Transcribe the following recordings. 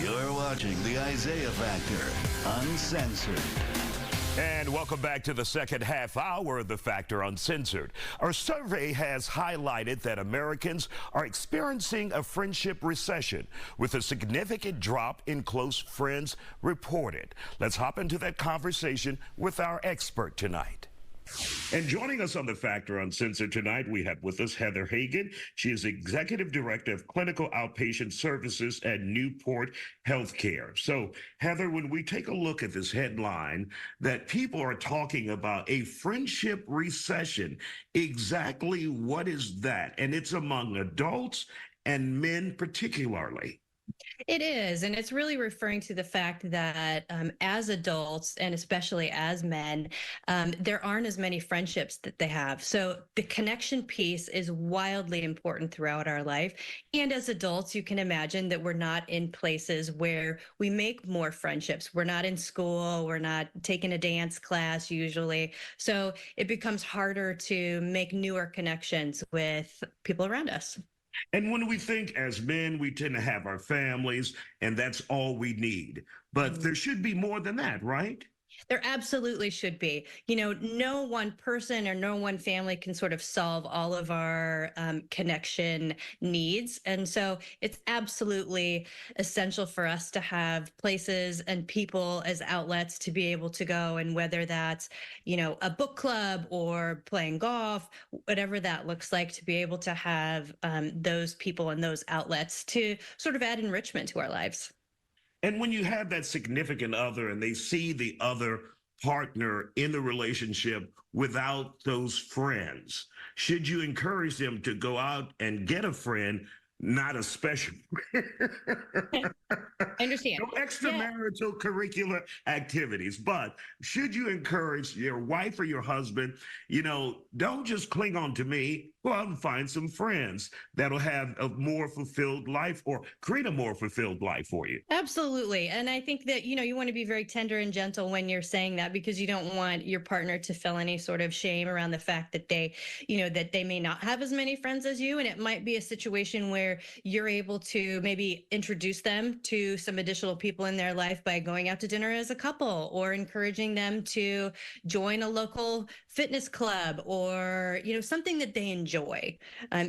You're watching the Isaiah Factor, Uncensored. And welcome back to the second half hour of The Factor Uncensored. Our survey has highlighted that Americans are experiencing a friendship recession with a significant drop in close friends reported. Let's hop into that conversation with our expert tonight. And joining us on The Factor Uncensored tonight, we have with us Heather Hagan. She is Executive Director of Clinical Outpatient Services at Newport Healthcare. So, Heather, when we take a look at this headline that people are talking about a friendship recession, exactly what is that? And it's among adults and men particularly. It is, and it's really referring to the fact that as adults, and especially as men, there aren't as many friendships that they have. So the connection piece is wildly important throughout our life. And as adults, you can imagine that we're not in places where we make more friendships. We're not in school. We're not taking a dance class usually. So it becomes harder to make newer connections with people around us. And when we think as men, we tend to have our families, and that's all we need. But there should be more than that, right? There absolutely should be. You know, no one person or no one family can sort of solve all of our connection needs. And so it's absolutely essential for us to have places and people as outlets to be able to go. And whether that's, you know, a book club or playing golf, whatever that looks like, to be able to have those people and those outlets to sort of add enrichment to our lives. And when you have that significant other and they see the other partner in the relationship without those friends, should you encourage them to go out and get a friend, not a special? I understand. No extramarital curricular activities, but should you encourage your wife or your husband, you know, don't just cling on to me, go out and find some friends that'll have a more fulfilled life or create a more fulfilled life for you. Absolutely. And I think that, you know, you want to be very tender and gentle when you're saying that, because you don't want your partner to feel any sort of shame around the fact that they, you know, that they may not have as many friends as you. And it might be a situation where you're able to maybe introduce them to some additional people in their life by going out to dinner as a couple, or encouraging them to join a local fitness club, or, you know, something that they enjoy.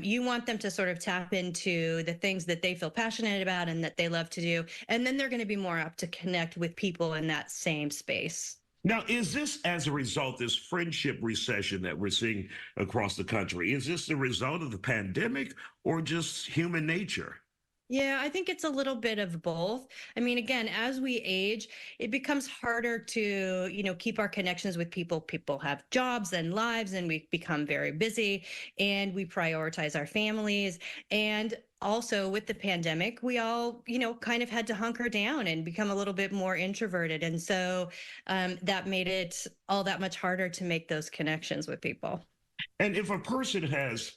You want them to sort of tap into the things that they feel passionate about and that they love to do. And then they're going to be more apt to connect with people in that same space. Now, is this as a result, this friendship recession that we're seeing across the country, is this the result of the pandemic or just human nature? Yeah, I think it's a little bit of both. I mean, again, as we age, it becomes harder to, you know, keep our connections with people. People have jobs and lives, and we become very busy, and we prioritize our families. And also with the pandemic, we all, you know, kind of had to hunker down and become a little bit more introverted. And so that made it all that much harder to make those connections with people. And if a person has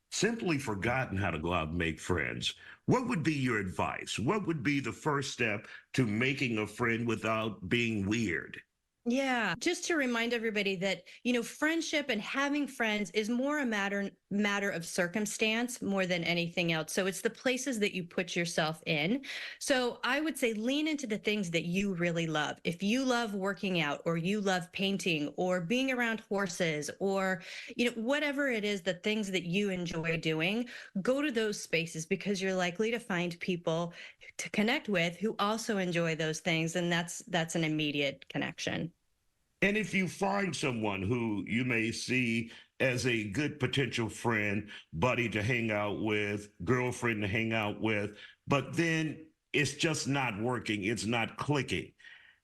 simply forgotten how to go out and make friends, what would be your advice? What would be the first step to making a friend without being weird? Yeah, just to remind everybody that, you know, friendship and having friends is more a matter of circumstance more than anything else. So it's the places that you put yourself in. So I would say lean into the things that you really love. If you love working out, or you love painting, or being around horses, or, you know, whatever it is, the things that you enjoy doing, go to those spaces, because you're likely to find people to connect with who also enjoy those things. And that's an immediate connection. And if you find someone who you may see as a good potential friend, buddy to hang out with, girlfriend to hang out with, but then it's just not working, it's not clicking,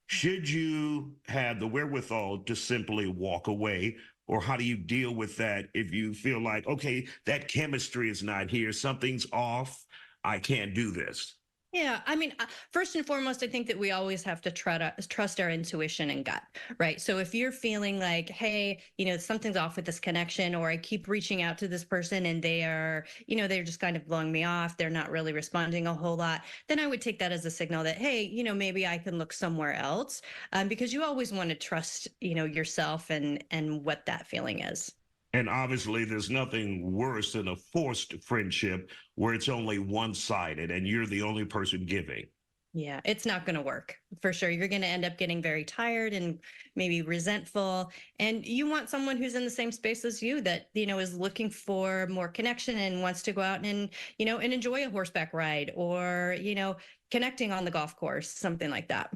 should you have the wherewithal to simply walk away? Or how do you deal with that if you feel like, okay, that chemistry is not here, something's off, I can't do this? Yeah, I mean, first and foremost, I think that we always have to try to trust our intuition and gut, right? So if you're feeling like, hey, you know, something's off with this connection, or I keep reaching out to this person and they are, you know, they're just kind of blowing me off, they're not really responding a whole lot, then I would take that as a signal that, hey, you know, maybe I can look somewhere else, because you always want to trust, you know, yourself and what that feeling is. And obviously, there's nothing worse than a forced friendship where it's only one-sided and you're the only person giving. Yeah, it's not going to work for sure. You're going to end up getting very tired and maybe resentful. And you want someone who's in the same space as you that, is looking for more connection and wants to go out and, and enjoy a horseback ride or, connecting on the golf course, something like that.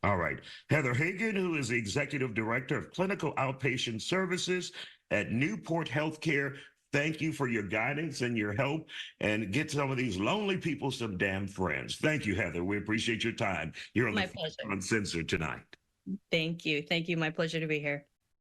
All right. Heather Hagan, who is the Executive Director of Clinical Outpatient Services at Newport Healthcare. Thank you for your guidance and your help, and get some of these lonely people some damn friends. Thank you, Heather. We appreciate your time. You're on My the pleasure. Uncensored tonight. Thank you. Thank you. My pleasure to be here.